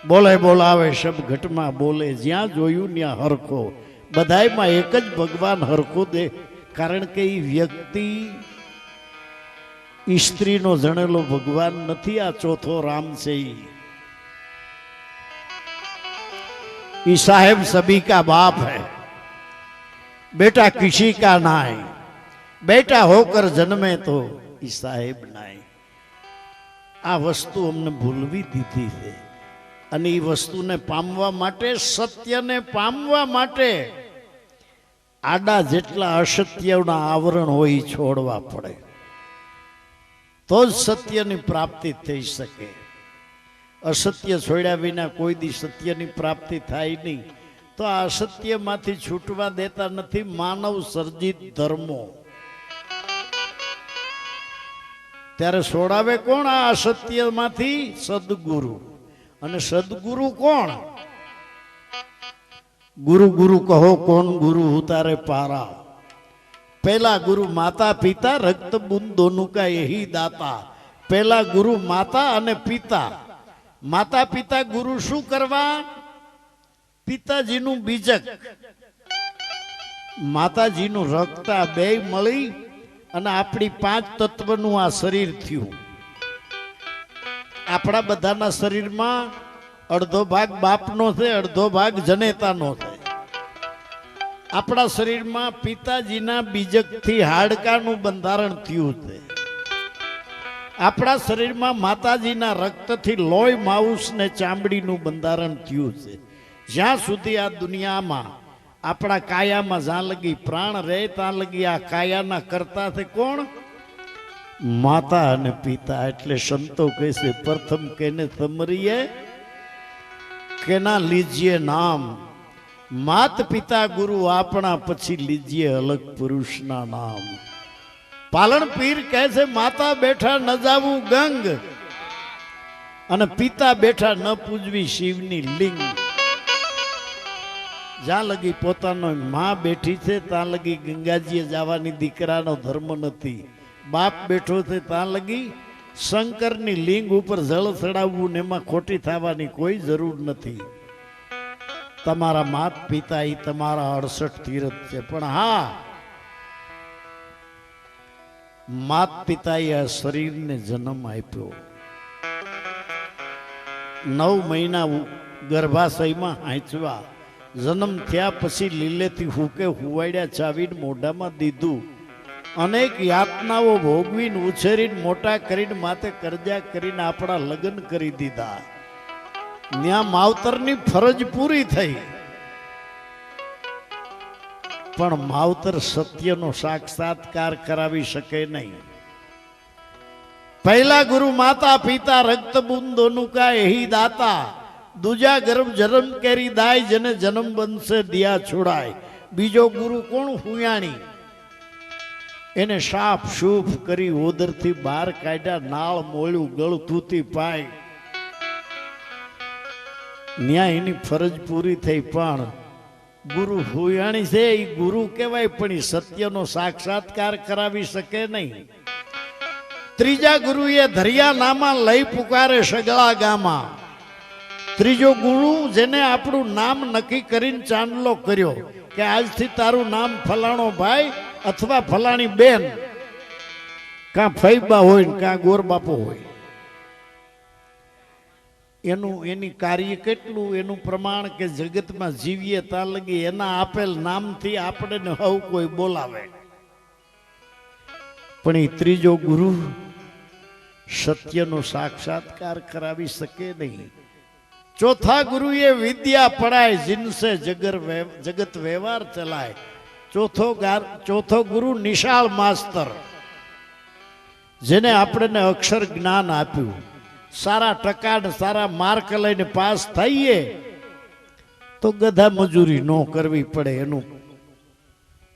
બોલે બોલાવે શબ ઘટમાં બોલે, જ્યાં જોયું ત્યાં હરખો. બધાયમાં એક જ ભગવાન હરખો દે. કારણ કે એ વ્યક્તિ સ્ત્રીનો જણેલો ભગવાન નથી. આ ચોથો રામ છે. ઈ સાહેબ સभी का बाप है, बेटा किसी का नाय, बेटा होकर जन्मे तो ઈ સાહેબ નાય. આ વસ્તુ અમને ભૂલવી દીધી છે. અને એ વસ્તુને પામવા માટે, સત્યને પામવા માટે આડા જેટલા અસત્યના આવરણ હોય એ છોડવા પડે, તો જ સત્યની પ્રાપ્તિ થઈ શકે. અસત્ય છોડ્યા વિના કોઈ દી સત્યની પ્રાપ્તિ થાય નહીં. તો આ અસત્યમાંથી છૂટવા દેતા નથી માનવ સર્જિત ધર્મો. ત્યારે છોડાવે કોણ આ અસત્યમાંથી? સદગુરુ. અને સદગુરુ કોણ? ગુરુ ગુરુ કહો કોણ ગુરુ ઉતારે પારા. પહેલા ગુરુ માતા પિતા, રક્ત બુંદ દોનું કા यही દાતા. પહેલા ગુરુ માતા અને પિતા. માતા પિતા ગુરુ શું કરવા? પિતાજીનું બીજક, માતાજીનું રક્ત, આ બે મળી અને આપણી પાંચ તત્વનું આ શરીર થયું. આપણા બધાના શરીરમાં અડધો ભાગ બાપનો છે, અડધો ભાગ જનેતાનો છે. આપણા શરીરમાં પિતાજીના બીજકથી હાડકાનું બંધારણ થયું છે. આપણા શરીરમાં માતાજીના રક્તથી લોહી માઉસ ને ચામડીનું બંધારણ થયું છે. જ્યાં સુધી આ દુનિયામાં આપણા કાયામાં જ્યાં લગી પ્રાણ રહે ત્યાં લગી આ કાયાના કરતા છે કોણ? માતા અને પિતા. એટલે સંતો કહે છે પ્રથમ કેને સમરીએ કેના લીજીએ નામ. માત પિતા ગુરુ આપણા, પછી લીજીએ અલગ પુરુષના નામ. પાલણ પીર કહે છે માતા બેઠા ન જાવું ગંગ, અને પિતા બેઠા ન પૂજવી શિવની લિંગ. જ્યાં લગી પોતાનો માં બેઠી છે ત્યાં લગી ગંગાજીએ જવાની દીકરાનો ધર્મ નથી. બાપ બેઠો છે ત્યાં લગી શંકરની લિંગ ઉપર જળ ચડાવવું ને એમાં ખોટી થવાની કોઈ જરૂર નથી. તમારા માત પિતા એ તમારા 68 તીર્થ છે. પણ હા, માત પિતાએ આ શરીરને જન્મ આપ્યો. 9 મહિના ગર્ભાશયમાં હાંચવા, જન્મ થયા પછી લીલેથી હુકે હુવાડ્યા, ચાવીને મોઢામાં દીધું. અનેક યાતનાઓ ભોગવીને ઉછેરીને મોટા કરીને માથે કરજા કરીને આપણા લગ્ન કરી દીધા. ત્યાં માવતરની ફરજ પૂરી થઈ. પણ માવતર સત્યનો સાક્ષાત્કાર કરાવી શકે નહીં. પહેલા ગુરુ માતા પિતા, રક્ત બુંદોનું કા यही દાતા. દૂજા ગર્ભ જન્મ કેરી દાય, જેને જન્મ બનશે દિયા છોડાય. બીજો ગુરુ કોણ? હુયાણી. એને સાપ શૂપ કરી ઓદરથી બહાર કાઢ્યા, નાળ મોળ્યું, ગળ તૂતી પાય. ન્યા એની ફરજ પૂરી થઈ. પણ ગુરુ હુયાણી છે એ ગુરુ કહેવાય, પણ એ સત્યનો સાક્ષાત્કાર કરાવી શકે નહીં. ત્રીજા ગુરુએ ધરિયા નામા લઈ પુકારે સગળા ગામા. ત્રીજો ગુરુ જેને આપણું નામ નક્કી કરીને ચાંદલો કર્યો કે આજથી તારું નામ ફલાણો ભાઈ અથવા ફલાણી બેન, કાં ફૈબા હોય ને કાં ગોરબાપો હોય. એની કાર્ય કેટલું, એનું પ્રમાણ કે જગતમાં જીવીએ ત્યાં લગી એના આપેલ નામથી આપણે હવ કોઈ બોલાવે. પણ એ ત્રીજો ગુરુ સત્યનો સાક્ષાત્કાર કરાવી શકે નહીં. ચોથા ગુરુએ વિદ્યા પડાય, जिनसे जगत व्यवहार चलाए. ચોથો ગુરુ નિશાળ માસ્તર, જેને આપણને અક્ષર જ્ઞાન આપ્યું. સારા ટકા ને સારા માર્ક લઈને પાસ થઈએ તો ગધા મજૂરી ન કરવી પડે, એનું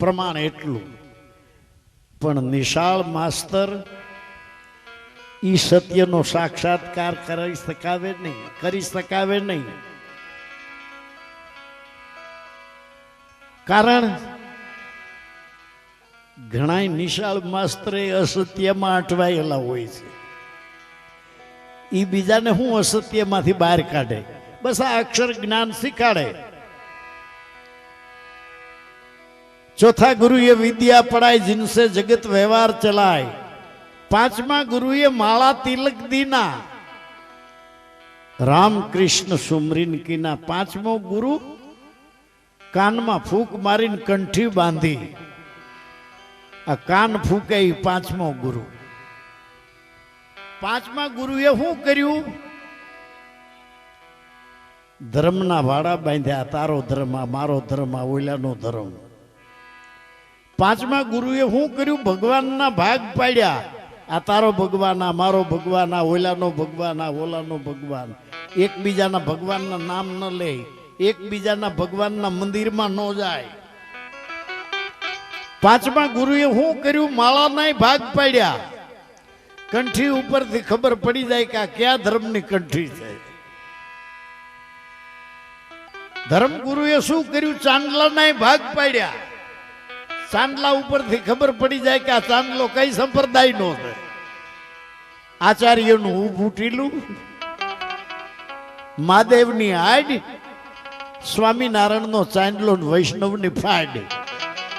પ્રમાણ એટલું. પણ નિશાળ માસ્તર ઈ સત્યનો સાક્ષાત્કાર કરી શકાવે નહીં. કારણ ઘણા નિશાળ માસ્તર અસત્યમાં અટવાયેલા હોય છે. એ બીજાને હું અસત્યમાંથી બહાર કાઢે. બસ આ અક્ષર જ્ઞાન શીખાડે. ચોથા ગુરુએ વિદ્યા પढ़ाई जिनसे जगत व्यवहार चलाए. પાંચમા ગુરુએ માળા તિલક દીના રામ કૃષ્ણ સુમરીન કીના. પાંચમો ગુરુ કાનમાં ફૂંક મારીને કંઠી બાંધી. આ કાન ફૂકે એ પાંચમો ગુરુ. પાંચમા ગુરુએ શું કર્યું? ધર્મના વાડા બાંધ્યા. તારો ધર્મ, આ મારો ધર્મ, આ ઓલાનો ધર્મ. પાંચમા ગુરુએ શું કર્યું? ભગવાનના ભાગ પાડ્યા. આ તારો ભગવાન, આ મારો ભગવાન, આ ઓલાનો ભગવાન, આ ઓલાનો ભગવાન. એકબીજાના ભગવાનના નામ ન લે, એકબીજાના ભગવાનના મંદિરમાં ન જાય. પાંચમા ગુરુએ શું કર્યું? માળાના ભાગ પાડ્યા. કંઠી ઉપરથી ખબર પડી જાય કે આ કયા ધર્મની કંઠી છે. ધર્મ ગુરુએ શું કર્યું? ચાંદલાના ભાગ પાડ્યા. ચાંદલા ઉપરથી ખબર પડી જાય કે આ ચાંદલો કઈ સંપ્રદાયનો છે. આચાર્યનું ઊભું ટીલું, મહાદેવની આડ, સ્વામિનારાયણનો ચાંદલો, વૈષ્ણવની ફાડ.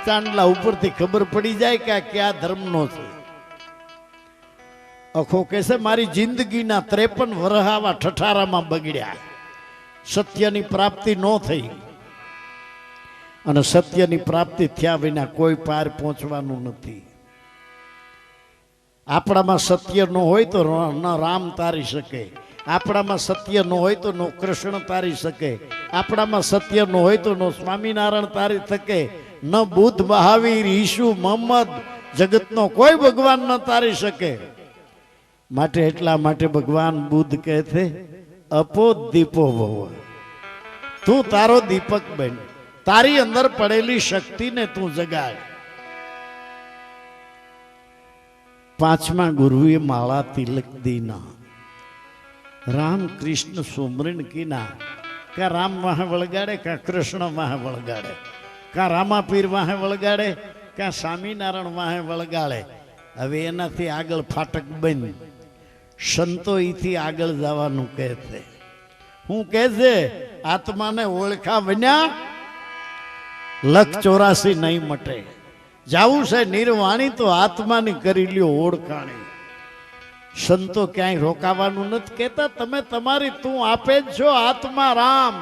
ચાંદલા ઉપરથી ખબર પડી જાય કે આ કયા ધર્મનો છે. અખો કહેશે મારી જિંદગીના 53 વર્ષ આવા ઠઠારામાં બગડ્યા. સત્યની પ્રાપ્તિ ન થઈ, અને સત્યની પ્રાપ્તિ થયા વિના કોઈ પાર પહોંચવાનું નથી. આપણામાં સત્ય ન હોય તો ન રામ તારી શકે. આપણામાં સત્ય ન હોય તો નો કૃષ્ણ તારી શકે. આપણામાં સત્ય ન હોય તો નો સ્વામિનારાયણ તારી શકે. ન બુદ્ધ, મહાવીર, ઈસુ, મોહમ્મદ, જગતનો કોઈ ભગવાન ન તારી શકે. માટે એટલા માટે ભગવાન બુદ્ધ કહે છે અપો દીપો ભવ. તું તારો દીપક બન. તારી અંદર પડેલી શક્તિને તું જગાડ. પાંચમા ગુરુએ માળા તિલક દીના રામ કૃષ્ણ સુમરીન કીના. કા રામ વાહે વળગાડે, કા કૃષ્ણ વાહે વળગાડે, કા રામાપીર વાહે વળગાડે, કા સ્વામિનારાયણ વાહે વળગાડે. હવે એનાથી આગળ ફાટક બંધ. સંતો એથી આગળ જવાનું કહે છે. હું કહે છે આત્માને ઓળખા વિના 184 નહીં મટે. જાવું છે નિર્વાણી તો આત્માની કરી લ્યો ઓળખાણી. સંતો ક્યાંય રોકાવાનું નથી કહેતા. તમે તમારી તું આપે જ છો. આત્મા રામ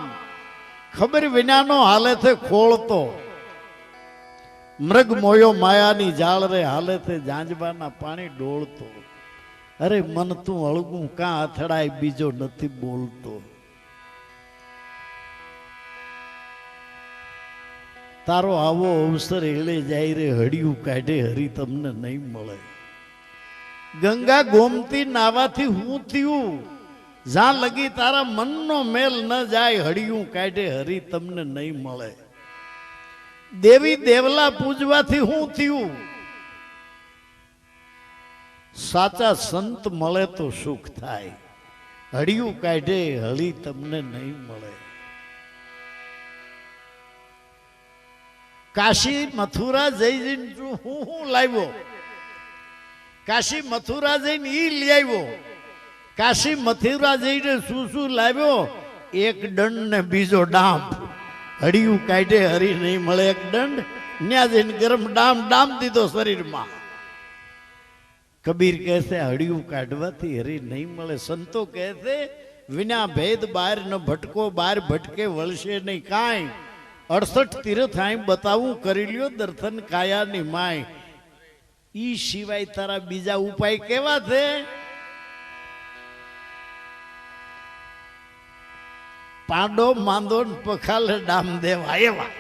ખબર વિનાનો હાલે છે ખોળતો. મૃગ મોયો માયાની જાળ રે હાલે છે જાંજબાના પાણી ડોળતો. અરે મન તું અળગું કાં અથડાય બીજો નથી બોલતો. તારો આવો અવસર એળે જાય રે હડિયું કાઢે હરી તમને નહીં મળે. ગંગા ગોમતી નાવાથી હું થયું? જ્યાં લગી તારા મનનો મેલ ન જાય હડિયું કાઢે હરી તમને નહીં મળે. દેવી દેવલા પૂજવાથી હું થયું? સાચા સંત મળે તો સુખ થાય. હડિયું કાઢે હળી તમને નહીં મળે. કાશી મથુરા જઈને હું લાવ્યો. કાશી મથુરા જઈને ઈ લઈ આવ્યો. કાશી મથુરા જઈને શું લાવ્યો? એક દંડ ને બીજો ડામ. હડિયું કાઢે હરી નહીં મળે. એક દંડ ન્યા જઈને ગરમ ડામ દીધો શરીરમાં. કબીર કહેશે હડિયું કાઢવાથી હરી નહીં મળે. સંતો કહેશે વિના ભેદ બહાર ન ભટકો, બહાર ભટકે વળશે નહીં કાંઈ. 68 તીર્થ આઈ બતાવું કરી લ્યો દર્શન કાયાની માય. ઈ સિવાય તારા બીજા ઉપાય કેવા છે? પાડો માંદો ને પખાલે ડામ દેવા એવા.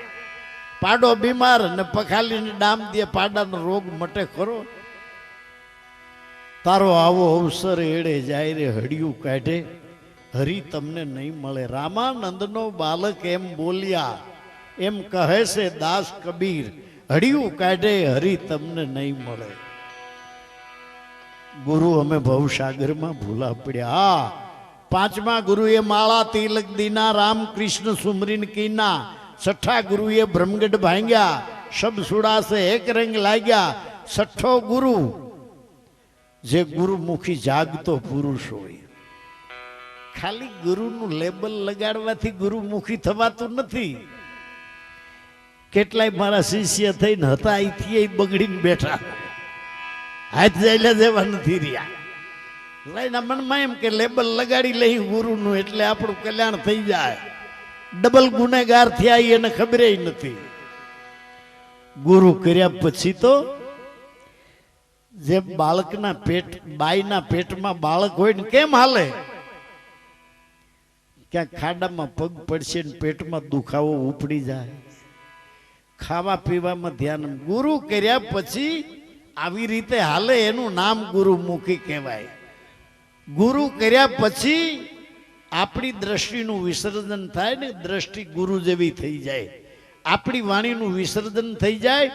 પાડો બીમાર ને પખાલીને ડામ દે, પાડાનો રોગ મટે ખરો? તારો આવો અવસર એડે જાય રે હડિયું કાઢે હરી તમને નહીં મળે. રામાનંદનો બાલક એમ બોલ્યા, એમ કહે છે દાસ કબીર, હડિયું કાઢે હરી તમને નહીં મળે. ગુરુ અમે ભવસાગરમાં ભૂલા પડ્યા. પાંચમા ગુરુએ માળા તિલક દીના રામ કૃષ્ણ સુમરીન કીના. છઠ્ઠા ગુરુએ બ્રહ્મગઢ ભાંગ્યા, શબ સુડાસે એક રંગ લાગ્યા. છઠ્ઠો ગુરુ જે ગુરુમુખી જાગતો પુરુષ હોય, ખાલી ગુરુનું લેબલ લગાડવાથી ગુરુમુખી થવાતું નથી. કેટલાય મારા શિષ્ય થઈને હતા અહીંથી બગડીને બેઠા, હાથ જાયલા જેવા નથી રહ્યા. લઈના મનમાં એમ કે લેબલ લગાડી લઈ ગુરુનું એટલે આપણું કલ્યાણ થઈ જાય. ડબલ ગુનેગાર થયા એને ખબર નથી. ગુરુ કર્યા પછી તો જે બાળકના બાઈના પેટમાં બાળક હોય ને કેમ હાલે? ક્યાંક ખાડામાં પગ પડશે ને પેટમાં દુખાવો ઉપડી જાય. ખાવા પીવામાં ધ્યાન. ગુરુ કર્યા પછી આવી રીતે હાલે એનું નામ ગુરુમુખી કહેવાય. ગુરુ કર્યા પછી આપણી દ્રષ્ટિનું વિસર્જન થાય ને, દ્રષ્ટિ ગુરુ જેવી થઈ જાય. આપણી વાણીનું વિસર્જન થઈ જાય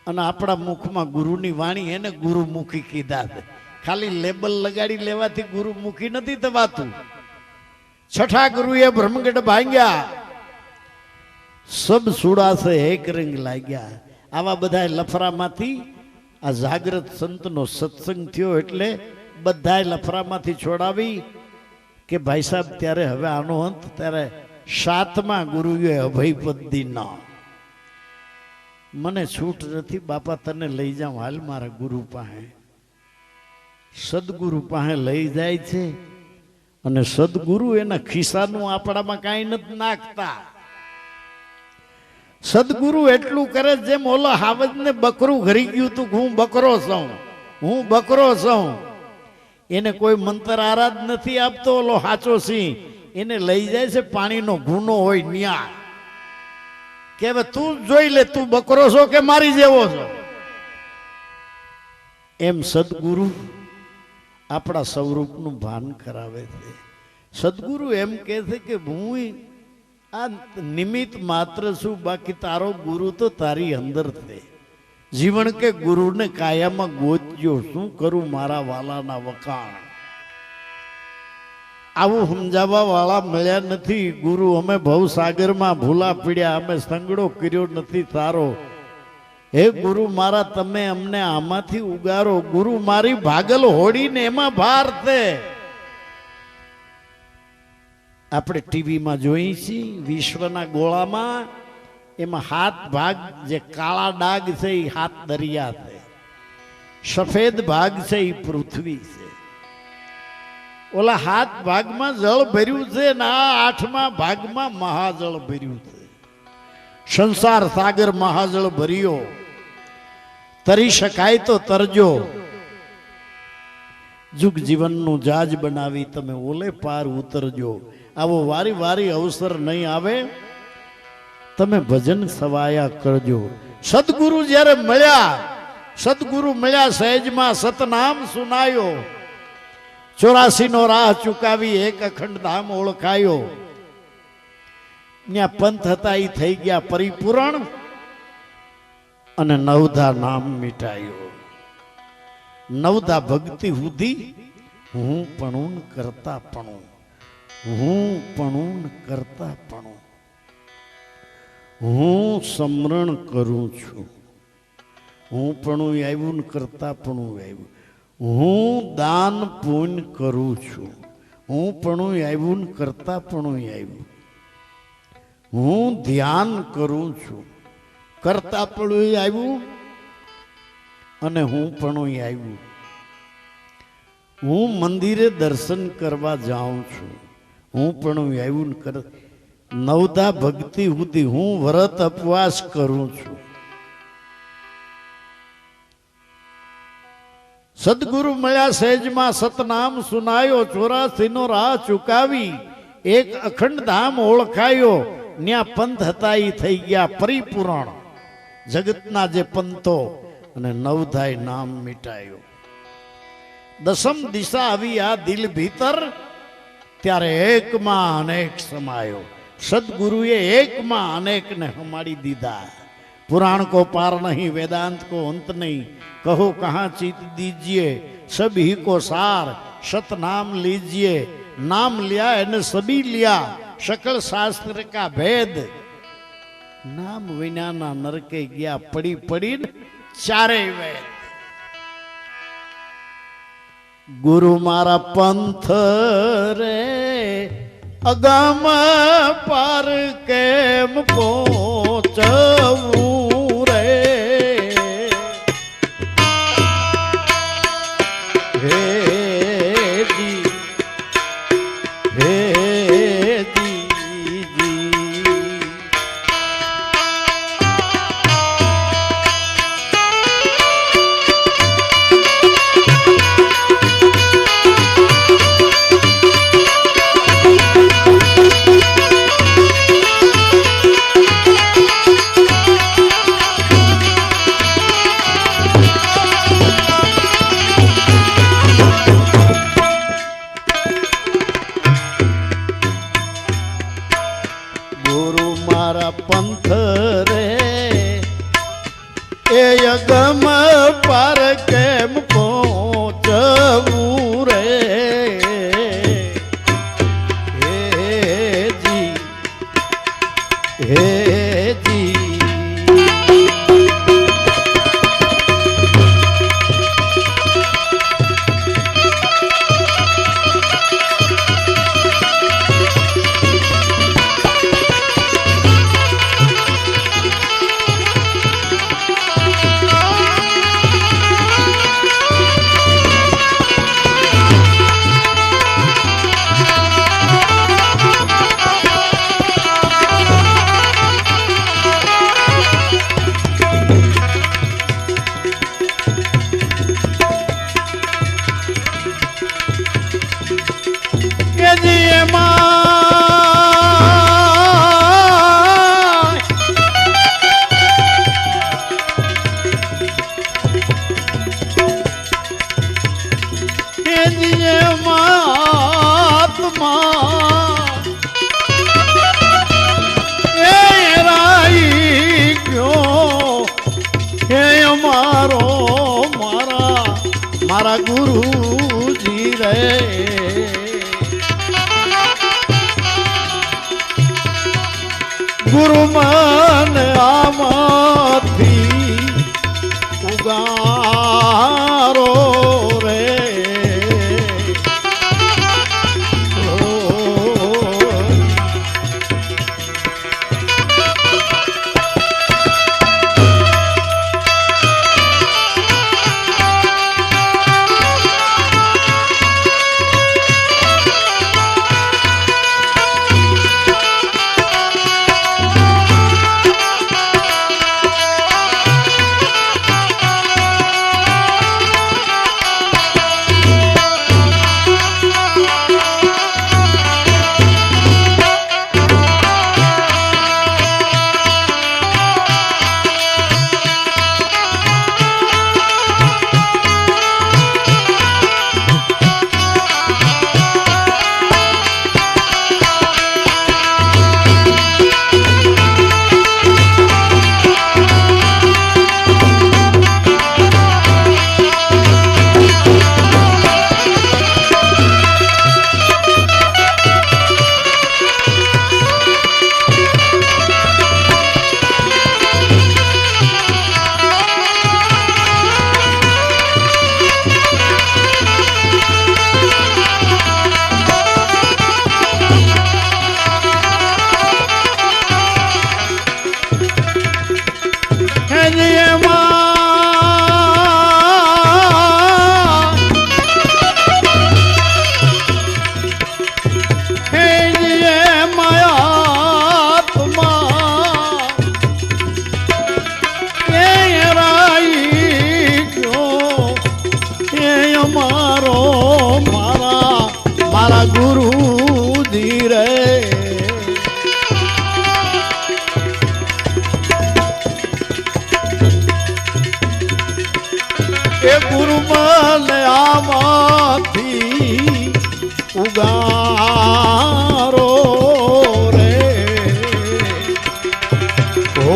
અને આપણા મુખમાં ગુરુની વાણી, એને ગુરુમુખી કીધા. ખાલી લેબલ લગાડી લેવાથી ગુરુમુખી નથી થવાતું. છઠ્ઠા ગુરુએ બ્રહ્મગઢ ભાંગ્યા, સબ સુડા સે એક રંગ લાગ્યા. આવા બધા લફરામાંથી આ જાગ્રત સંતનો સત્સંગ થયો એટલે બધા લફરામાંથી છોડાવી કે ભાઈ સાહેબ ત્યારે હવે આનો અંત. ત્યારે સાતમા ગુરુએ અભયપદ્દી ના, મને છૂટ નથી બાપા, તને લઈ જાઉં, હાલ મારા ગુરુ પાસે. સદગુરુ પાસે લઈ જાય છે અને સદગુરુ એના ખિસ્સાનું આપણામાં કાંઈ નથી નાખતા. સદગુરુ એટલું કરે જેમ ઓલો હાવજને બકરું ઘરી ગયું તું, હું બકરો છું, હું બકરો છું. એને કોઈ મંત્ર આરાધ નથી આપતો. ઓલો હાચો સિંહ એને લઈ જાય છે પાણીનો ગુનો હોય ન્યા, કે હવે તું જોઈ લે, તું બકરો છો કે મારી જેવો છો. એમ સદગુરુ આપણા સ્વરૂપનું ભાન કરાવે છે. સદગુરુ એમ કહે છે કે હું આ નિમિત્ત માત્ર છું, બાકી તારો ગુરુ તો તારી અંદર છે. જીવન કે ગુરુને કાયામાં ગોતજો, શું કરું મારા વાલાના વખાણ. આવું સમજાવવા વાળા મળ્યા નથી. ગુરુ અમે ભવસાગરમાં ભૂલા પીડ્યા, અમે સંગડો કર્યો નથી તારો. હે ગુરુ મારા, તમે અમને આમાંથી ઉગારો. ગુરુ મારી ભાગલ હોડીને એમાં ભાર છે. આપણે ટીવીમાં જોઈ છીએ, વિશ્વના ગોળામાં એમાં 7 ભાગ, જે કાળા ડાગ છે એ 7 દરિયા છે, સફેદ ભાગ છે એ પૃથ્વી છે. ઓલા 7 ભાગમાં જળ ભર્યું છે ને આ 8મા ભાગમાં મહાજળ ભર્યું છે. સંસાર સાગર મહાજળ ભર્યો, તરી શકાય તો તરજો. જુગ જીવનનું જાજ બનાવી તમે ઓલે પાર ઉતરજો. આવો વારી વારી અવસર નહીં આવે, તમે ભજન સવાયા કરજો. સદગુરુ જ્યારે મળ્યા, સદગુરુ મળ્યા સહેજમાં સતનામ સુનાયો. 84નો રાહ ચુકાવી એક અખંડ ધામ ઓળખાયો. ત્યાં પંથ હતા એ થઈ ગયા પરિપૂર્ણ અને નવધા નામ મિટાયો. નવધા ભક્તિ સુધી હું પણ કરતા પણ, હું પણ કરતા પણ, હું સમરણ કરું છું. હું પણ આવ્યું ને કરતા પણ આવ્યું. હું દાન પુણ્ય કરું છું. હું પણ આવ્યું ને કરતા પણ આવ્યું. હું ધ્યાન કરું છું, કરતા પણ આવ્યું અને હું પણ આવ્યું. હું મંદિરે દર્શન કરવા જાઉં છું, હું પણ આવ્યું ને કર. નવધા ભક્તિ સુધી હું વ્રત ઉપવાસ કરું છું. સદગુરુ મળ્યા સહેજમાં સતનામ સુનાયો. 84નો રાહ ચુકાવી એક અખંડ ધામ ઓળખાયો. ન્યા પંથ હતા એ થઈ ગયા પરિપૂર્ણ, જગતના જે પંથો, અને નવધાય નામ મિટાયો. દસમ દિશા આવી આ દિલ ભીતર, ત્યારે એકમાં અનેક સમાયો. સદગુરુએ એકમાં અનેકને હમાડી દીધા. पुराण को पार नहीं, वेदांत को अंत नहीं, कहो कहाँ चित दीजिए सभी को सार. सत नाम लीजिए, नाम लिया एने सभी लिया, सकल शास्त्र का भेद. नाम विना ना नरके गया, पड़ी पड़ी चारे वेद. ગુરુ મારા પંથ રે અગમ પાર કેમ પહોંચવું રે હે જી હે પંથ રે એ અગમ પર કેમ પહોંચવું રે હે જી હે જી મારા ગુરુજી રે ગુરુ મન આમાંથી ઉગારો રે મારા ગુરુજી રે એ ગુરુ મન આમાંથી ઉગારો રે ઓ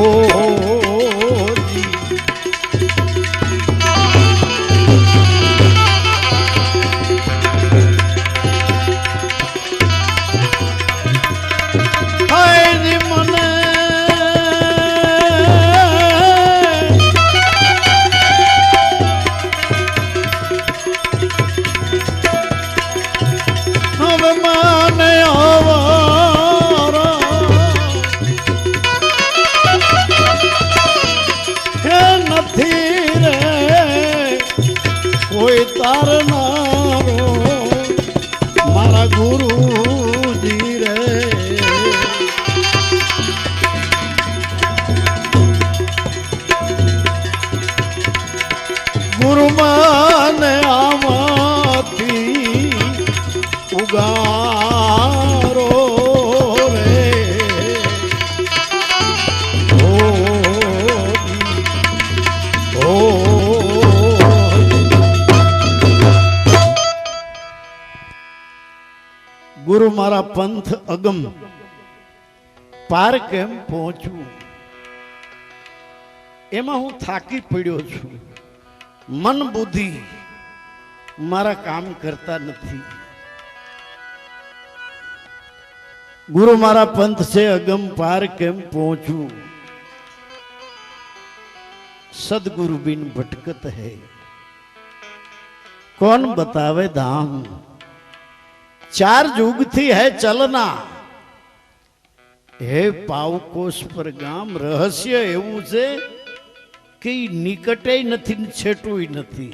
ગુરુ મારા પંથ અગમ પાર કેમ પહોંચવું, એમાં હું થાકી પડ્યો છું. મન બુદ્ધિ મારા કામ કરતા નથી. ગુરુ મારા પંથ છે અગમ પાર કેમ પહોંચવું, सदगुरु बिन भटकत है कौन बतावे धाम. 4 युग थी है चलना हे पावकोश पर गाम. रहस्य एवं છે કે નિકટે નથી છેટું નથી,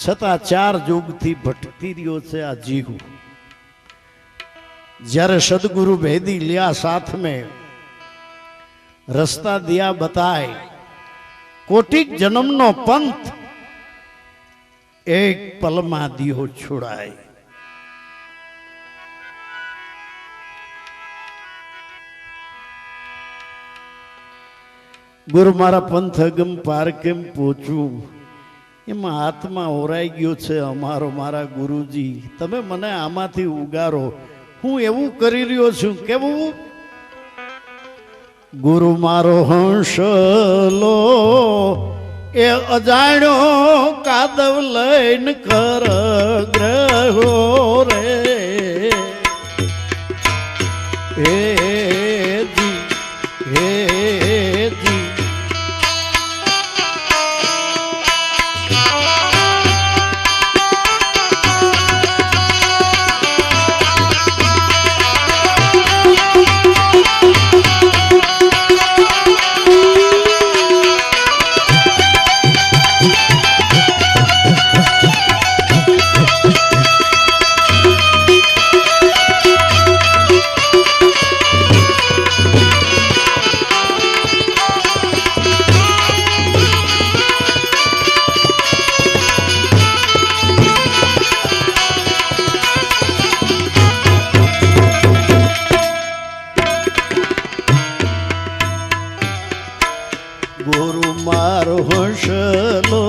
છતાં 4 યુગ થી ભટકી રહ્યો છે આ જીવ. જ્યારે સદગુરુ ભેદી લિયા साथ में रस्ता दिया बताए, कोटिक जन्म नो पंथ एक पल में दियो छुड़ाए. गुरु मारा पंथ अगम पार केम पહોંચવું, એમાં આત્મા ઓરાઈ ગયો છે અમારો. મારા ગુરુજી તમે મને આમાંથી ઉગારો, હું એવું કરી રહ્યો છું. કેવું? ગુરુ મારો હંસલો એ અજાણ્યો કાદવ લઈને કર ગ્રહો રે. હે જી હે જી गुरु मारो हंसलो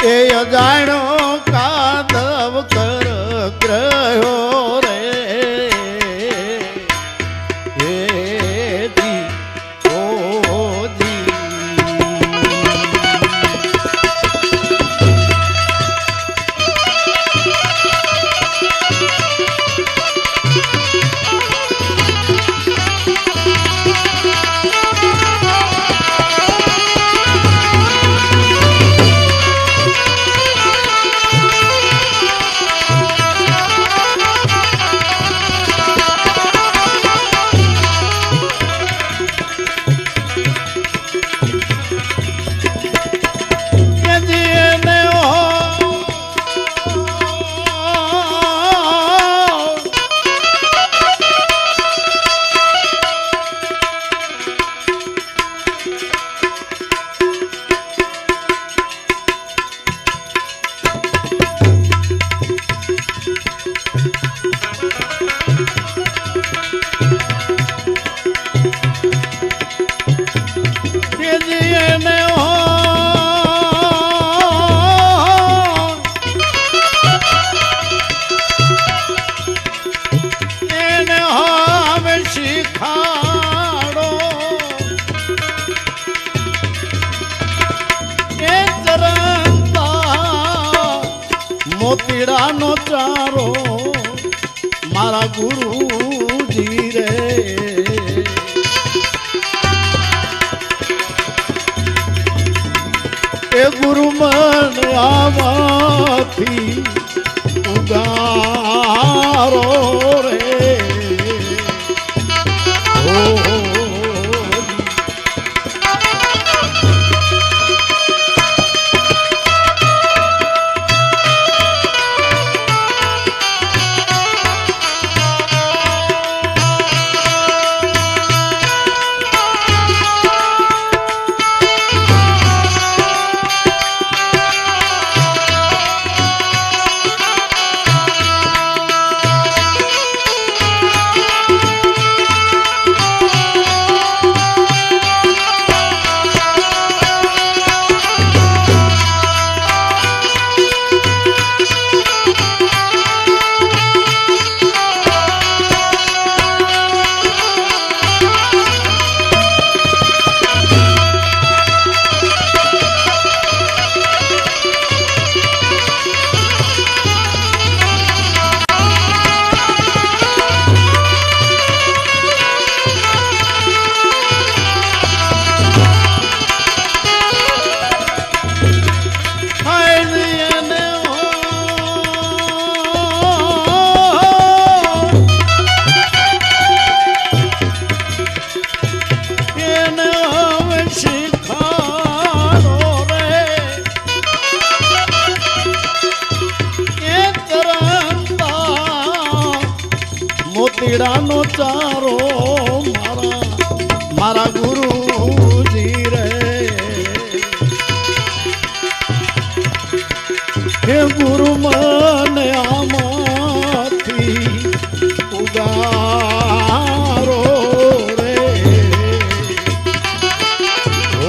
ए अजाणो कादव कर ग्रहो रे. हे जी ओ जी મોતીડાનો ચારો મારા ગુરુજી રે. એ ગુરુ મન આમાંથી ઉગારો રે. મોતીડાનો ચારો મારા ગુરુજી રે હે ગુરુ મને આમાંથી ઉગારો રે ઓ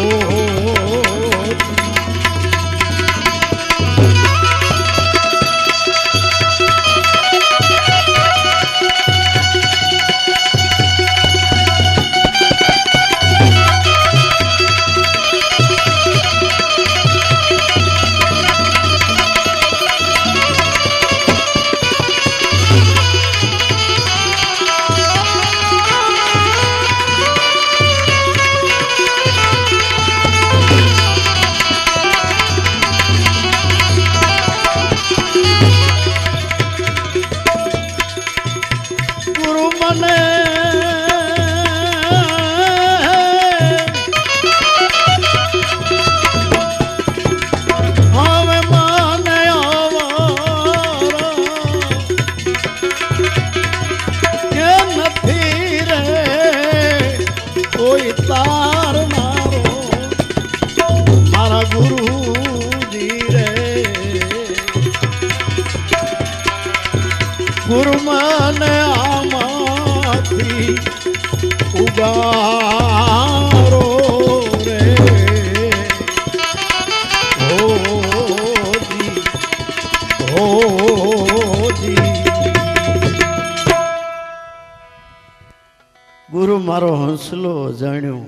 ગુરુ મને આમાંથી ઉગારો રે હોજી ગુરુ મારો હંસલો જાણ્યો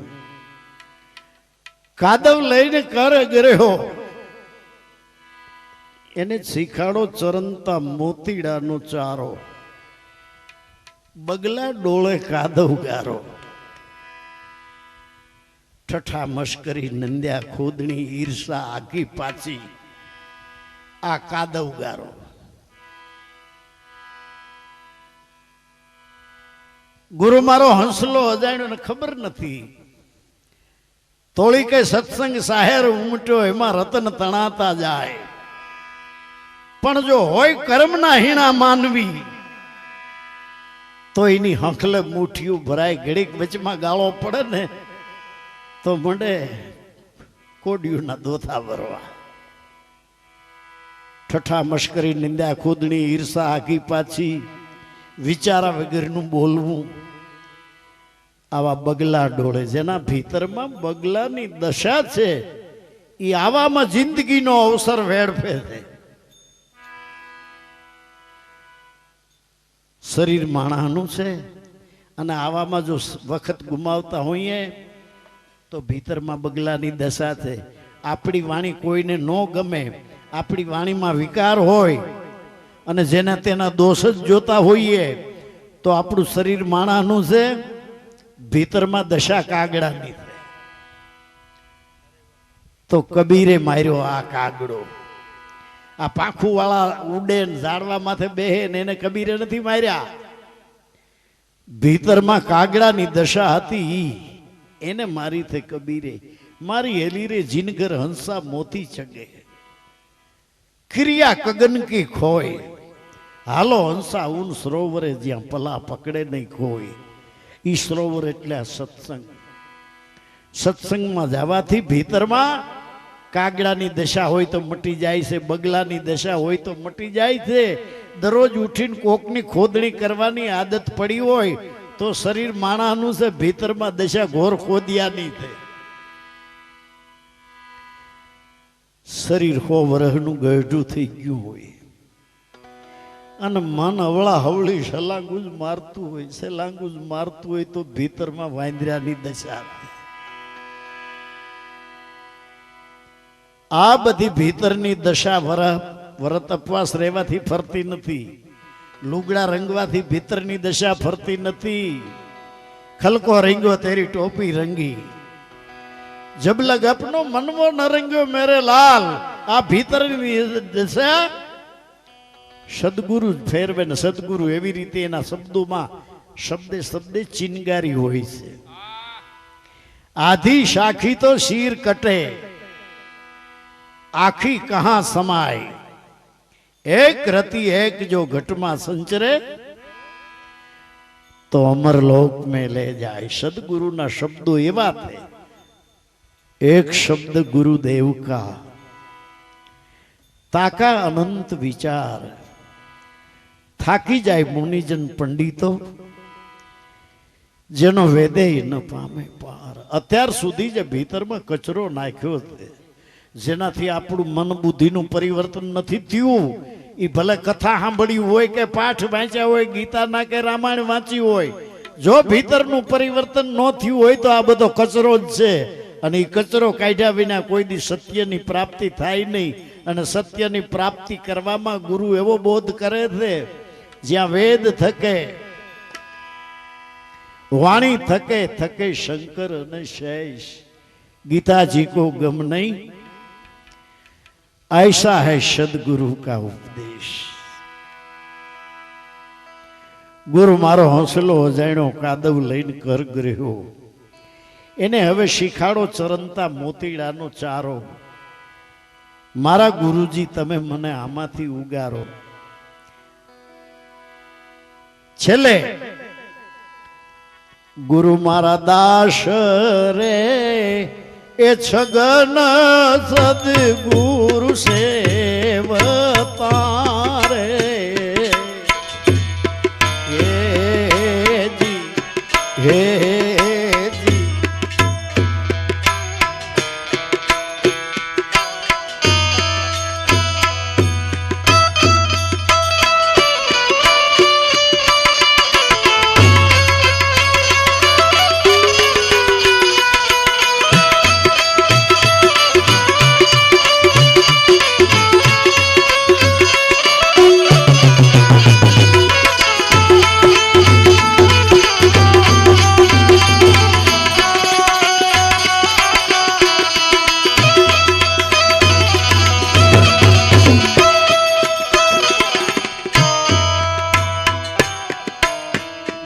કાદવ લઈને કર ગયો એને શીખાડો ચરંતા મોતીડાનો ચારો બગલા ડોળે કાદવ ગારો ઠઠા મશ્કરી નંદ્યા ખોદણી ઈર્ષા આખી પાછી આ કાદવ ગારો ગુરુ મારો હંસલો અજાણ્યો ને ખબર નથી તોળી કે સત્સંગ સાહેર ઉમટ્યો એમાં રતન તણાતા જાય પણ જો હોય કર્મના હીણા માનવી તો એની હંખલે મુઠ્ઠીઓ ભરાય ઘડીક વચમાં ગાળો પડે ને તો મંડે કોડિયુંના દોથા ભરવા ઠઠા મશ્કરી નિંદા ખુદણી ઈર્ષા આખી પાછી વિચારા વગરનું બોલવું આવા બગલા ડોળે જેના ભીતરમાં બગલાની દશા છે એ આવામાં જિંદગીનો અવસર વેડફે છે શરીર માણાનું છે અને આવામાં જો વખત ગુમાવતા હોઈએ તો ભીતરમાં બગલાની દશા છે આપણી વાણી કોઈને ન ગમે આપણી વાણીમાં વિકાર હોય અને જેના તેના દોષ જ જોતા હોઈએ તો આપણું શરીર માણાનું છે ભીતરમાં દશા કાગડાની છે તો કબીરે માર્યો આ કાગડો આ પાંખું વાળા ઉડે ઝાડવા માથે બેહે ને એને કબીરે નથી માર્યા ભીતરમાં કાગડાની દશા હતી એને મારી થે કબીરે મારી હેલી રે જીનગર હંસા મોતી ચગે ક્રિયા કગન કી ખોય હાલો હંસા ઉન સરોવરે જ્યાં પલા પકડે નહીં ખોય ઈ સરોવર એટલે આ સત્સંગ સત્સંગમાં જવાથી ભીતરમાં કાગડાની દશા હોય તો મટી જાય છે બગલાની દશા હોય તો મટી જાય છે દરરોજ ઉઠીને કોકની ખોદણી કરવાની આદત પડી હોય તો શરીર માણાનું છે ભીતરમાં દશા ઘોર ખોદિયાની છે શરીર 100 વર્ષનું ગઢું થઈ ગયું હોય અને મન અવળા હવળી સલાંગુજ મારતું હોય સલાંગુજ મારતું હોય તો ભીતરમાં વાંદરાની દશા આ બધી ભીતરની દશા વરત અપવાસ રહેવાથી ફરતી નથી લુગડા રંગવાથી ભીતરની દશા ફરતી નથી ખલકો રંગ્યો તેરી ટોપી રંગી જબ લગ અપનો મનવો ન રંગ્યો મેરે લાલ આ ભીતરની દશા સદગુરુ ફેરવે ને સદગુરુ એવી રીતે એના શબ્દોમાં શબ્દે શબ્દે ચિનગારી હોય છે આધી શાખી તો શીર કટે આખી કહા સમાય એક રતિ એક જો ઘટમાં સંચરે तो अमरलोक में ले जाए। सदगुरु ना शब्दों एवा थे। एक शब्द गुरुदेव का, ताका अनंत विचार। थाकी जाए मुनिजन पंडितो, जेनो वेदे न पामे पार। अत्यार सुधी जे भीतर में कचरो नाख्यो छे, जेनाथी आपणुं मन बुद्धिनुं परिवर्तन नथी थयुं। ई भले कथा सांभळी होय के पाठ वांच्या होय, गीता ना के रामायण वांची होय, जो भीतरनुं परिवर्तन न थयुं होय तो आ बधो कचरो ज छे। अने ई कचरो काढ्या विना कोई दी सत्यनी प्राप्ति थाय नहीं। अने सत्यनी प्राप्ति करवामां गुरु एवो बोध करे छे, ज्यां वेद थके, वाणी थके, थके शंकर अने शेष। गीता जी को गम नहीं, ऐसा है सदगुरु का उपदेश। गुरु मारो हौसलो अजाण्यो कादव लईने कर गयो, एने हवे शिखाड़ो चरंता मोतीडानो चारो। मारा गुरुजी तमे मने आमाथी उगारो। छेले गुरु मारा दास रे, ए छगन सदगुरु सेवता रे। हे जी, हे जी,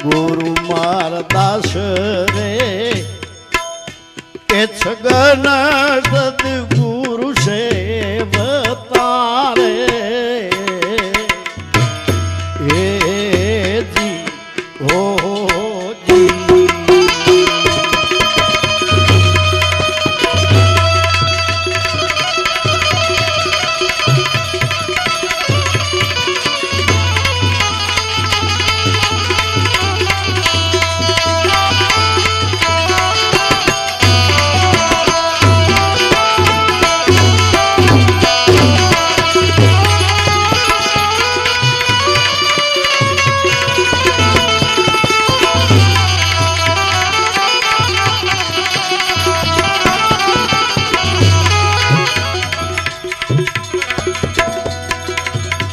गुरु मार दास रे, ए छगन सदगुरु सेवता रे। हे जी, हो जी,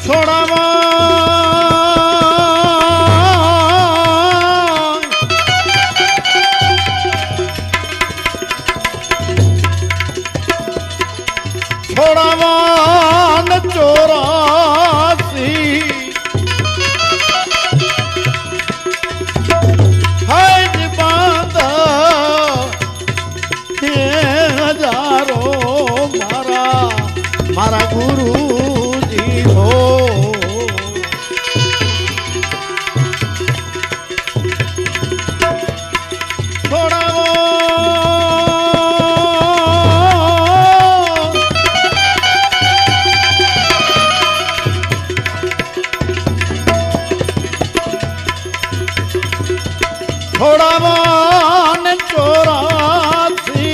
छोड़ावा छोड़ावा न चौरासी, है जी बांधा हजारों मारा, मारा गुरु जी हो। छोड़ावान चौरासी,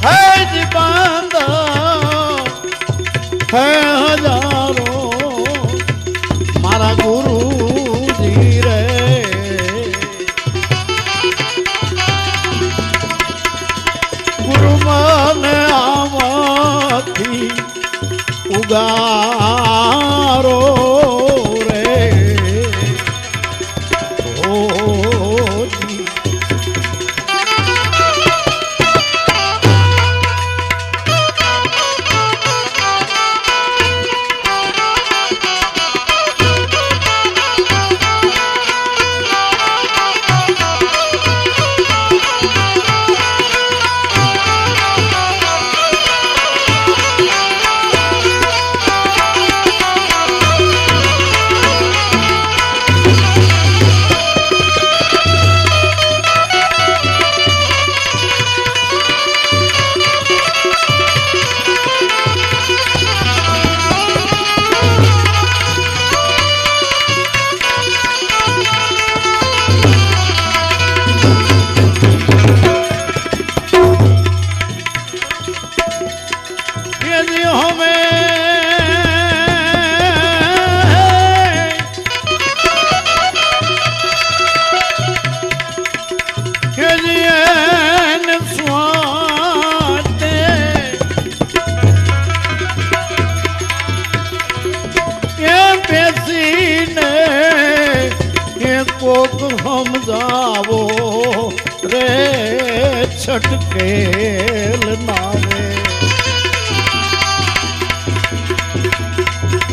है जी बांधा है हजारों, मारा गुरु जी रे। गुरु माने आवाथी उगारो रे। ओ जी, કોક સમજાવો રે છટકેલ નાવે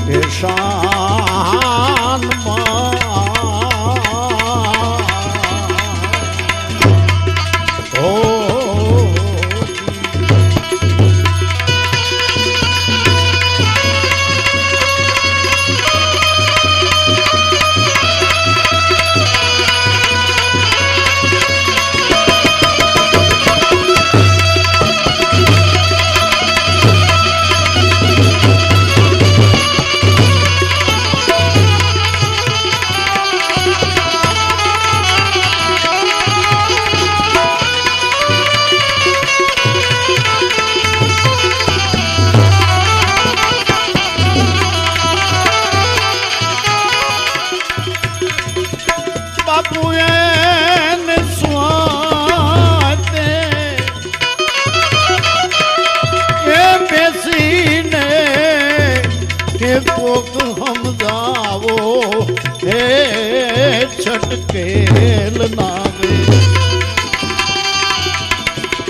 એ શાન કોક સમજાવો હે છટકેલ નાવે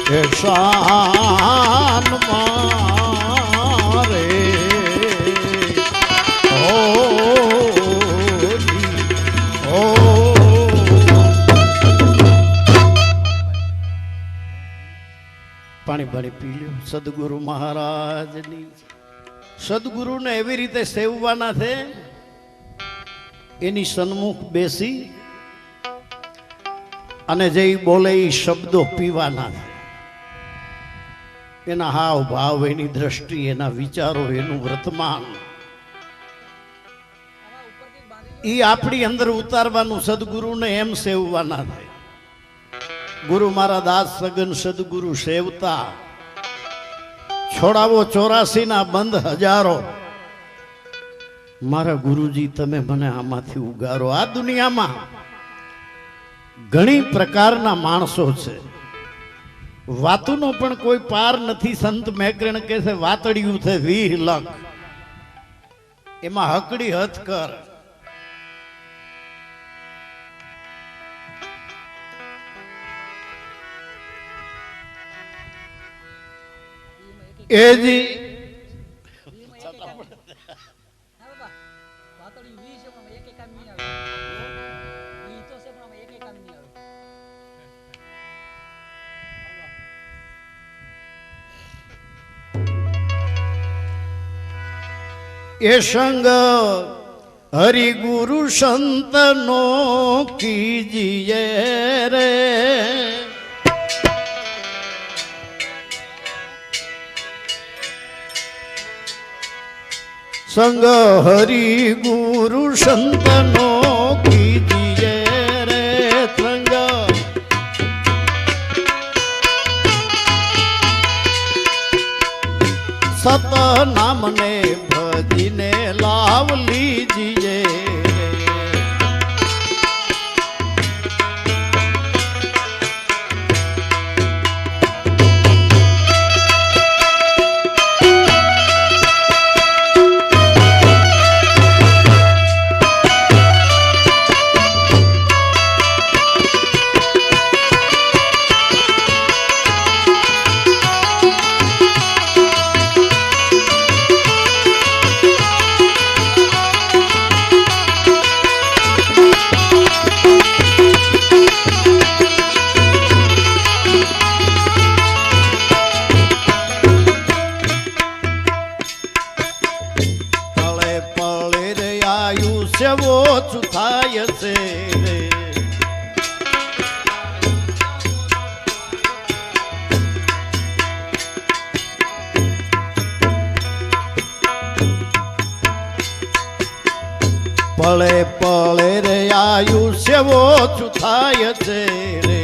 હે શાન મારે પાણી પાણી પી લ્યો સદગુરુ મહારાજની સદગુરુને એવી રીતે સેવવાના છે એની સન્મુખ બેસી અને જે બોલે એ શબ્દો પીવાના છે એના હાવ ભાવ એની દ્રષ્ટિ એના વિચારો એનું વર્તમાન એ આપણી અંદર ઉતારવાનું સદગુરુને એમ સેવવાના છે ગુરુ મારા દાસ સગન સદગુરુ સેવતા છોડાવો 84 ના બંધ હજારો મારા ગુરુજી તમે મને આમાંથી ઉગારો આ દુનિયામાં ઘણી પ્રકારના માણસો છે વાતોનો પણ કોઈ પાર નથી સંત મેકરણ કહે છે વાતડિયું છે 20 લાખ એમાં હકડી હથ કર એજી એ સંગ હરિ ગુરુ સંતનો કીજીએ રે સંગ હરિ ગુરુ સંતનો કીજીએ રે સંગ સત નામને ભજીને લાવ લીજીએ ઓછું થાય છે રે પળે પળે રે આયુષ્ય ઓછું થાય છે રે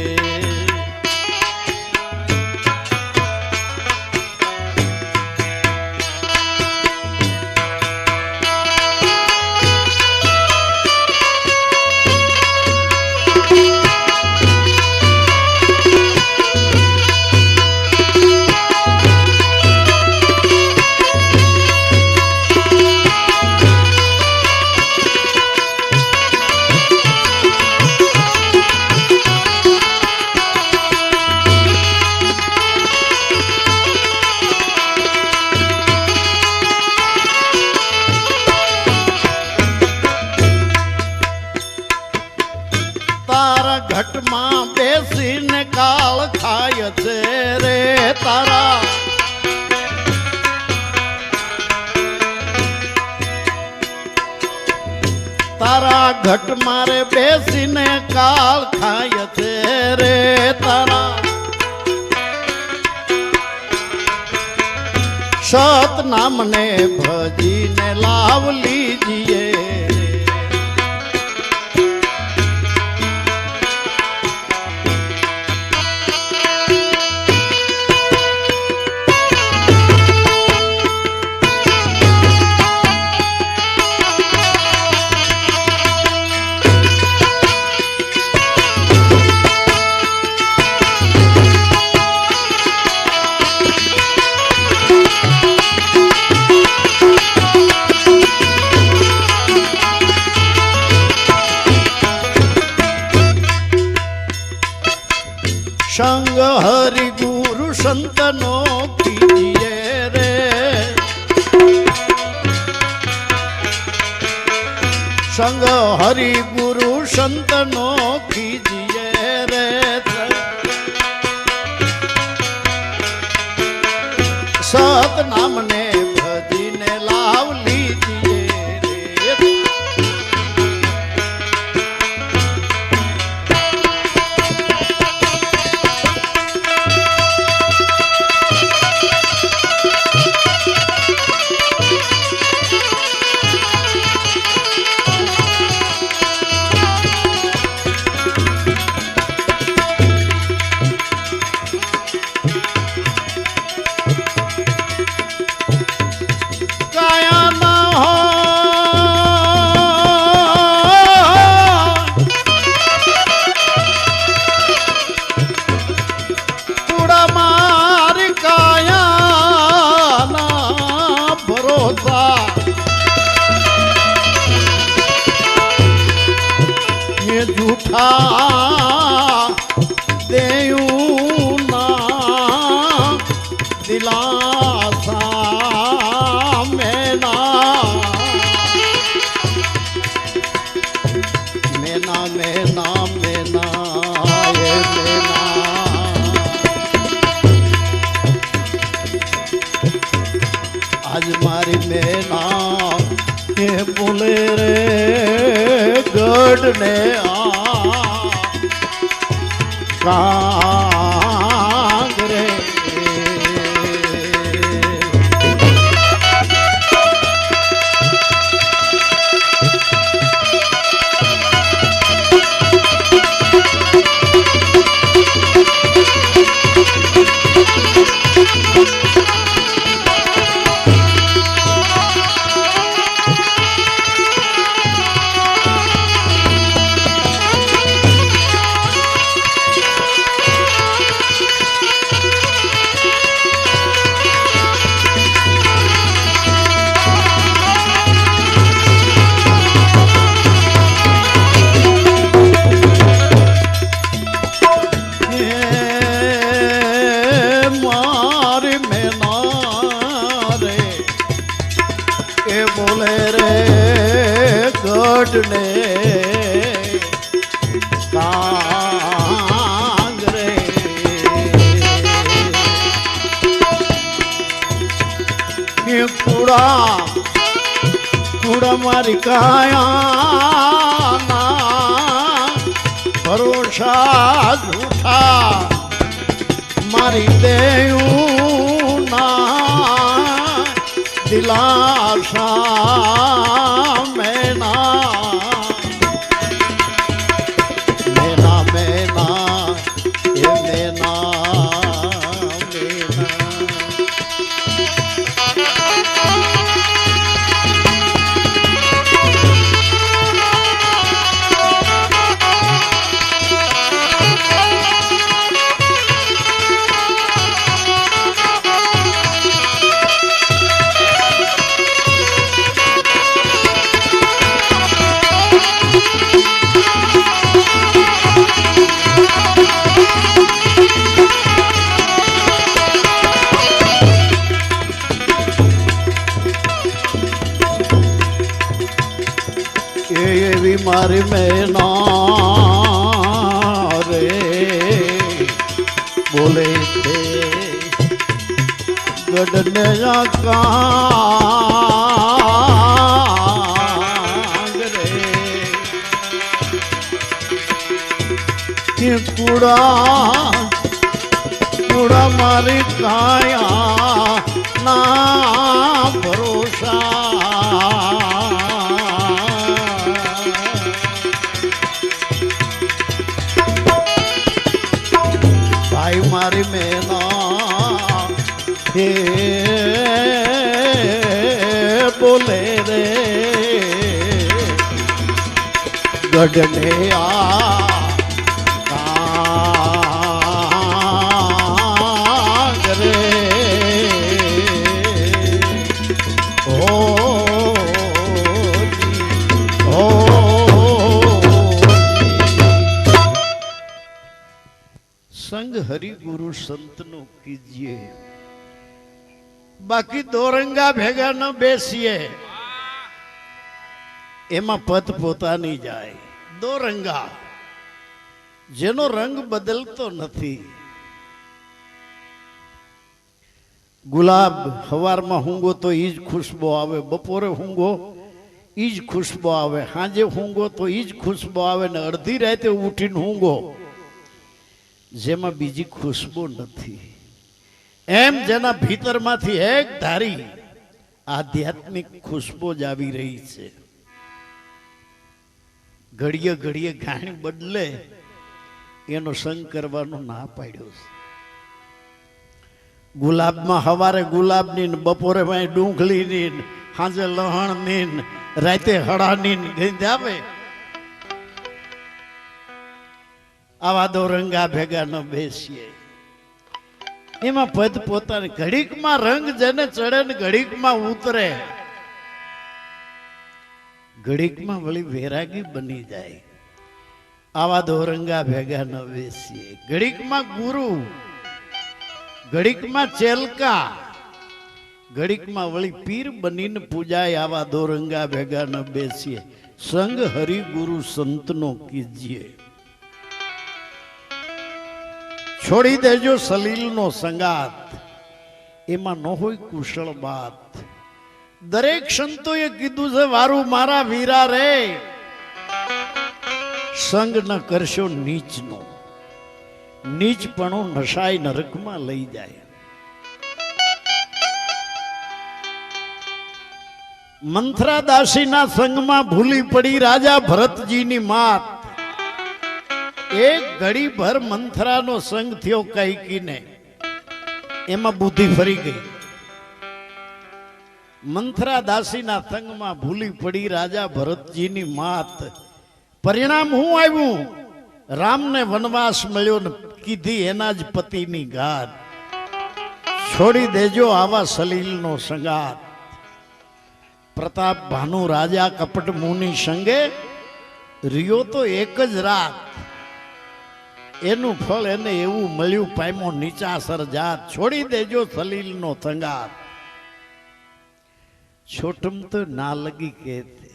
તારા ઘટ મારે બેસીને કાળ ખાય છે રે તારા સત નામને ભજીને લાવ લીજીએ સંગ હરિ ગુરુ સંતનો કીજીએ રે સંગ હરિ ગુરુ સંતનો કીજીએ રે સત નામને ભજીને લાવ લીજીએ રે દેયું ના દિલાસા મેના મેના મેના મેના એ મેના આજ મારી મેના એ બોલે રે ગઢ ને કાંગરે બોલે રે ગઢને કાંગરે કુડા કુડા મારી કાયા ભરોસા જૂઠા મારી દેવું ના દિલાસા મેના મેના મેના એ મેના એવી મારી મેના રે બોલે છે ગઢને કાંગ રે મૂડા મારી કાયા ના ભરોસા ભાઈ મારી મેના હે બોલે રે ગઢને संग हरि गुरु संत नो कीजिए बाकी दो रंगा भेगा न बेसिए एमा पत पोता नहीं जाए दो रंगा जेनो रंग बदलतो नहीं गुलाब हवार में हूंगो तो ईज खुशबू आवे बपोरे हूंगो ईज खुशबू आवे हाजे हूंगो तो ईज खुशबू आवे ने अर्धी राते उठीने हूंगो जेमा बीजी खुशबू नहीं एम जेना भीतर माथी एक धारी आध्यात्मिक खुशबू जावी रही है घड़िये घड़िये घाणी बदले एनो संग करवानो ना पाड्यो गुलाब में हवारे गुलाब नी बपोरे में डूंगली नी हाजे लहण नी राते हड़ा नी गंध आवे आवा दो रंगा भेगा न बेसिए एमा पद पोता घड़ीक में रंग जने चढ़े ने घड़ीक में उतरे घड़ीक में वली वैरागी बनी जाए आवा दो रंगा भेगा न बेसिए घड़ीक में गुरु घड़ीक में चेलका घड़ीक में वली पीर बनी ने पूजाए आवा दो रंगा भेगा न बेसिए संग हरि गुरु संत नो कीजिए छोड़ी देजो सलील नो संगात एमा न होय कुशल बात दरेक संतो ये कीधु से वारू मारा वीरा रे संग न करशो नीच नो नीचपणो नशाई नरक में लई जाए मंथरा दासी ना संग में भूली पड़ी राजा भरत जी नी मात एक घड़ी भर मंथरा नो संग थियो कैकी ने एमा बुद्धि फरी गई मंथरा दासी ना संग में भूली पड़ी राजा भरत जी नी मात परिणाम हूँ आव्यू राम ने वनवास मळ्यो ने कीधी एना ज पति नी गात छोड़ी देजो आवा सलील नो संगात प्रताप भानु राजा कपट मुनि संगे रियो तो एक ज रात एनु फल एने एवं मळ्यु पाम्यो नीचासर जात छोड़ी देजो सलील नो संगात छोटम तो ना लगी कहते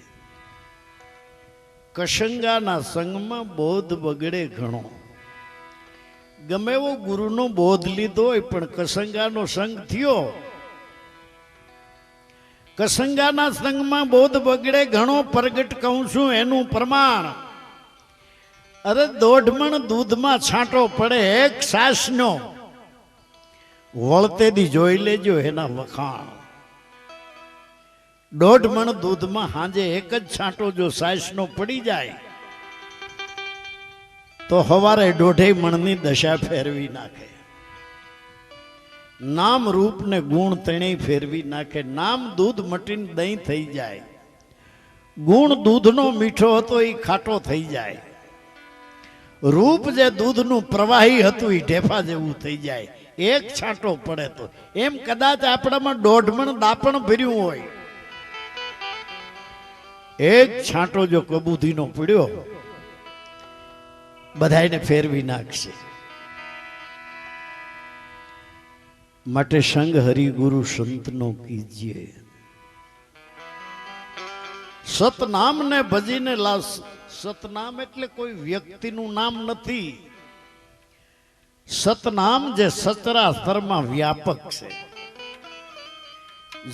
कशंगा ना संग में बोध बगड़े घणो गमे वो गुरु नो बोध लीधो पण कसंगा नो संग थियो कसंगा ना संग में बोध बगड़े घणो प्रगट कहूं छू एनु प्रमाण अरे 1.5 मण दूध में छांटो पड़े एक सास नो वळते दी जोई लेजो एना वखाण 1.5 मण दूध में हाजे एक ज छांटो जो सास नो पड़ी जाए तो हवारे 1.5 मण नी दशा फेरवी नाखे नाम रूप ने गुण तेणे फेरवी नाखे नाम दूध मटीन दही थई जाए गुण दूध नो मीठो हतो ई खाटो थई जाए रूप जे दूध नु प्रवाही हतुं ई ढेफा जेवुं थई जाए एक छांटो पड़े तो एम कदाच आपणामां 1.5 मण दापण भर्युं होय एक छांटो जो कबूधी नो पड्यो बधाईने फेरवी नाखशे माटे संग हरि गुरु संत नो कीजिए सतनाम ने भजीने लास सतनाम एटले कोई व्यक्ति नु नाम नथी सतनाम जे सचराचर में व्यापक छे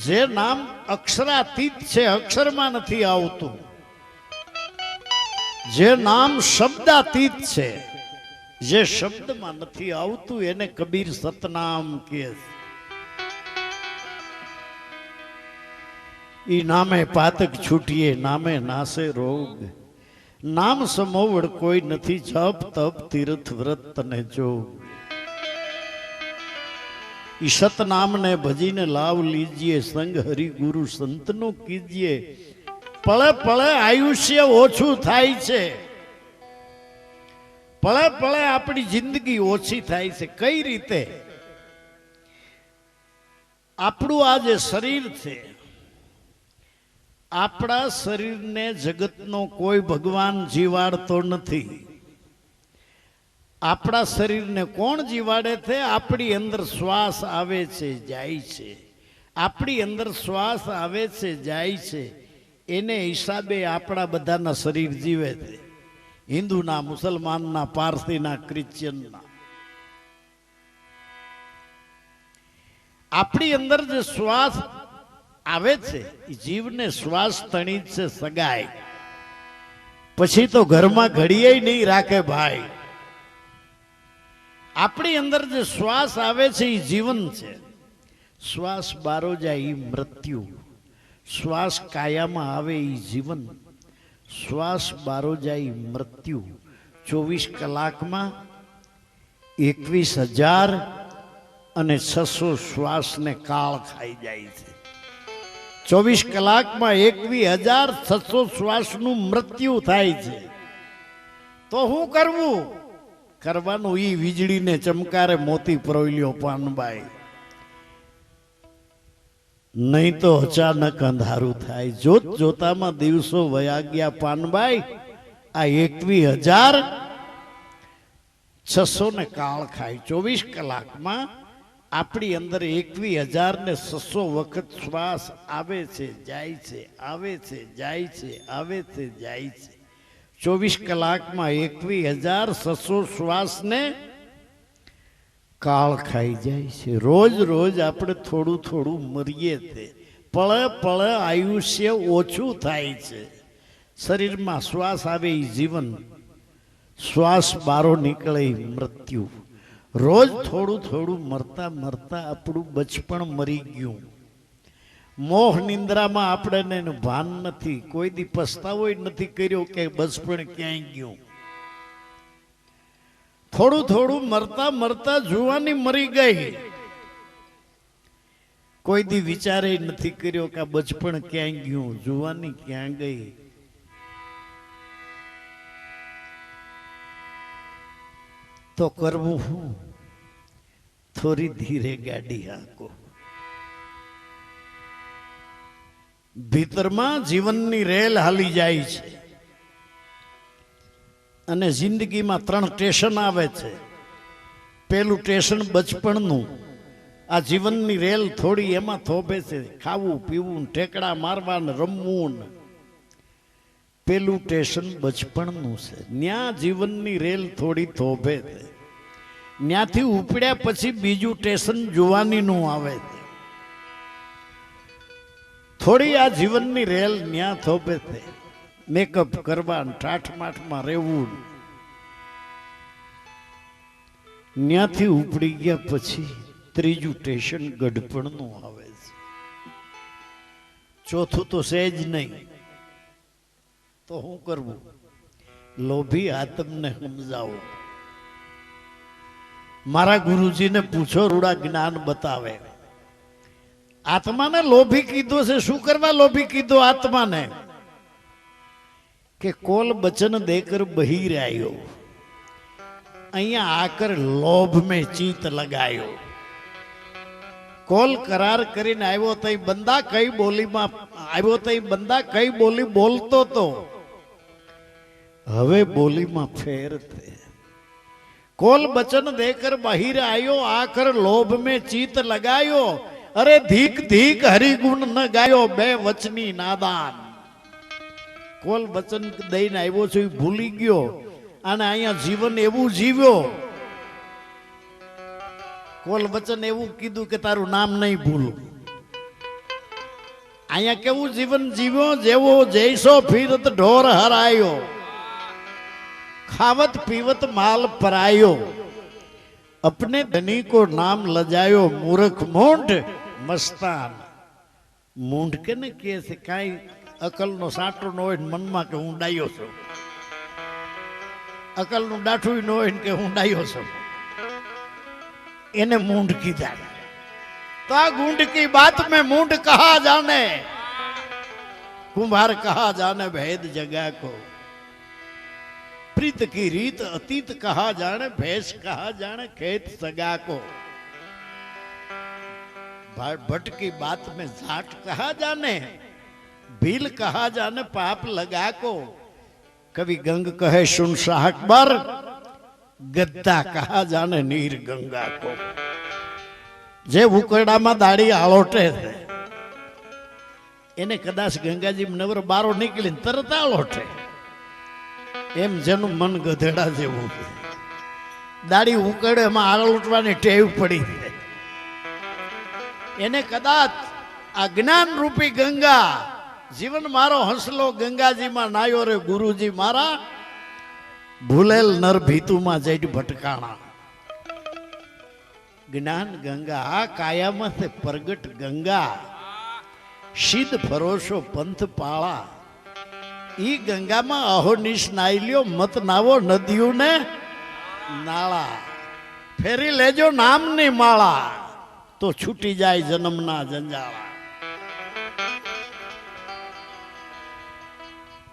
जे नाम अक्षरातीत छे अक्षर में नथी आवतुं जे नाम शब्दातीत छे જે શબ્દમાં નથી આવતું એને કબીર સતનામ કહે. ઈ નામે પાતક છૂટીએ, નામે નાસે રોગ. નામ સમોવડ કોઈ નથી, જપ તપ તીર્થ વ્રત તને જોગ. ઈ સતનામ ને ભજીને લાવ લીજીએ, સંગ હરિ ગુરુ સંતનો કીજીએ. પળે પળે આયુષ્ય ઓછું થાય છે, પળે પળે આપણી જિંદગી ઓછી થાય છે. કઈ રીતે? આપણું આ જે શરીર છે, આપણા શરીરને જગતનો કોઈ ભગવાન જીવાડતો નથી. આપણા શરીરને કોણ જીવાડે છે? આપણી અંદર શ્વાસ આવે છે, જાય છે. આપણી અંદર શ્વાસ આવે છે, જાય છે. એને હિસાબે આપણા બધાના શરીર જીવે છે. હિન્દુના, મુસલમાનના, પારસીના, ક્રિશ્ચિયનના. આપણી અંદર જે શ્વાસ આવે છે એ જીવને શ્વાસ તણી છે સગાય. પછી તો ઘરમાં ઘડીએ નહીં રાખે ભાઈ. આપણી અંદર જે શ્વાસ આવે છે એ જીવન છે. શ્વાસ બારો જાય એ મૃત્યુ. શ્વાસ કાયામાં આવે એ જીવન. શ્વાસ બારો જાય મૃત્યુ. 24 કલાકમાં 21,600 શ્વાસને કાળ ખાઈ જાય છે. 24 કલાકમાં 21,600 શ્વાસનું મૃત્યુ થાય છે. તો શું કરવું? કરવાનું ઈ વીજળીને ચમકારે મોતી પરોલ્યો પાનબાઈ. નહીં તો અચાનક અંધારું થાય. જોત જોતામાં દિવસો વયા ગયા પાનબાઈ. આ 21,600 ને કાળ ખાય. 24 કલાકમાં આપણી અંદર 21,600 વખત શ્વાસ આવે છે, જાય છે, આવે છે, જાય છે, આવે છે, જાય છે. 24 કલાકમાં 21,600 શ્વાસને કાળ ખાઈ જાય છે. રોજ રોજ આપણે થોડું થોડું મરીએ છે. પળે પળે આયુષ્ય ઓછું થાય છે. શરીરમાં શ્વાસ આવે એ જીવન, શ્વાસ બારો નીકળે એ મૃત્યુ. રોજ થોડું થોડું મરતા મરતા આપણું બચપણ મરી ગયું. મોહ નિંદ્રામાં આપણે ભાન નથી. કોઈ દી પસ્તાવો નથી કર્યો કે બચપણ ક્યાંય ગયું. થોડું થોડું મરતા મરતા જુવાની મરી ગઈ. કોઈ દી વિચારે નથી કર્યો કે બચપણ ક્યાંય ગયું, જુવાની ક્યાં ગઈ. તો કરવું શું? થોડી ધીરે ગાડી હાંકો. ભીતરમાં જીવનની રેલ હાલી જાય છે. અને જિંદગીમાં 3 સ્ટેશન આવે છે. પેલું સ્ટેશન બચપણનું. આ જીવનની રેલ થોડી એમાં થોભે છે. ખાવું પીવું, ઠેકડા મારવા ને રમવું. પેલું સ્ટેશન બચપણનું છે. ન્યા જીવનની રેલ થોડી થોભે છે. ન્યાથી ઉપડ્યા પછી બીજું સ્ટેશન જુવાનીનું આવે છે. થોડી આ જીવનની રેલ ન્યા થોભે છે. મેકઅપ કરવા, ઠાઠમાઠમાં રહેવું. ન્યાથી ઉપડી ગયા પછી ત્રીજું સ્ટેશન ગઢપણનું આવે છે. ચોથું તો સહેજ નહીં. તો શું કરવું? લોભી આત્મને સમજાવો. મારા ગુરુજીને પૂછો, રૂડા જ્ઞાન બતાવે. આત્માને લોભી કીધો છે. શું કરવા લોભી કીધો આત્માને? કે કોલ બચન દેकर બહિર આયો, અહીંયા આકર લોભ में ચિત લગાયો. કોલ કરાર કરીને આવ્યો તો બંદા કઈ બોલીમાં આવ્યો તો બંદા કઈ બોલી બોલતો તો હવે બોલીમાં ફેર થે. કોલ બચન દેकर બહિર આયો, આકર લોભ में ચિત લગાયો. અરે ધીક ધીક હરિગુણ ન ગાયો, બે વચની નાદાન. કોલ વચન દઈને આવ્યો છે એ ભૂલી ગયો અને અહીંયા જીવન એવું જીવ્યો. કોલ વચન એવું કીધું કે તારું નામ નહીં ભૂલું. અહીંયા કેવું જીવન જીવ્યો? જેવો જૈસો ફિરત ઢોર હરાયો. खावत पीवत माल परायो, अपने धनी को नाम लजायो, मूर्ख मूंढ मस्तान। मूंढ के ने कहे से काई अकल नो साटो न होय मन में के हूँ डायो छो, अकल नु डाठू न होय के हूँ डायो छो, इन्हें मूंढ कीधा। तो आ गूंढ की बात में मूंढ कहा जाने, कुम्हार कहा जाने भेद जगह को। प्रीत की रीत अतीत कहा जाने, भैंस कहा जाने खेत सगा को। भट्ट की बात में झाट कहा जाने, भील कहा जाने पाप लगा को। कवि गंग कहे सुन शाह अकबर, गद्दा कहा जाने नीर गंगा को। जे उकड़ा में दाढ़ी आलोटे थे એને કદાચ ગંગાજી નવર બારો નીકળીને તરત આલોટે, એમ જેનું મન ગધેડા જેવું, દાઢી ઉકળે એમાં આલોટવાની ટેવ પડી છે, એને કદાચ આ જ્ઞાન રૂપી ગંગા જીવન મારો હંસલો ગંગાજીમાં નાયો રે ગુરુજી મારા, ભૂલેલ નર ભીતુમાં જઈ ભટકાણા। જ્ઞાન ગંગા આ કાયામાં से प्रगट गंगा, सिद्ध फरोशो पंथ पाला। ई गंगा में अहोनिश नाई लियो, मत नावो नदियों ने नाला। फेरी लेजो नाम नी माला, तो छूटी जाए जन्मना जंजाला।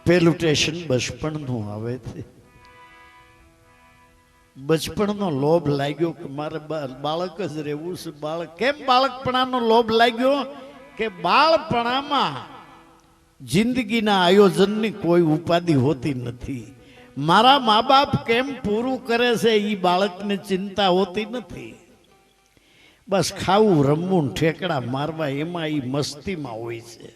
पेलू स्टेशन बचपन नु आवे थे। बचपन नो लोभ लाग्यो कि मारे बाळक ज रहेवुं छे। बाळक केम बाळकपणानो लोभ लाग्यो કે બાળપણામાં જિંદગીના આયોજનની કોઈ ઉપાધિ હોતી નથી। મારા મા બાપ કેમ પૂરું કરે છે એ બાળકને ચિંતા હોતી નથી। બસ ખાવું રમવું ઠેકડા મારવા એમાં એ મસ્તીમાં હોય છે।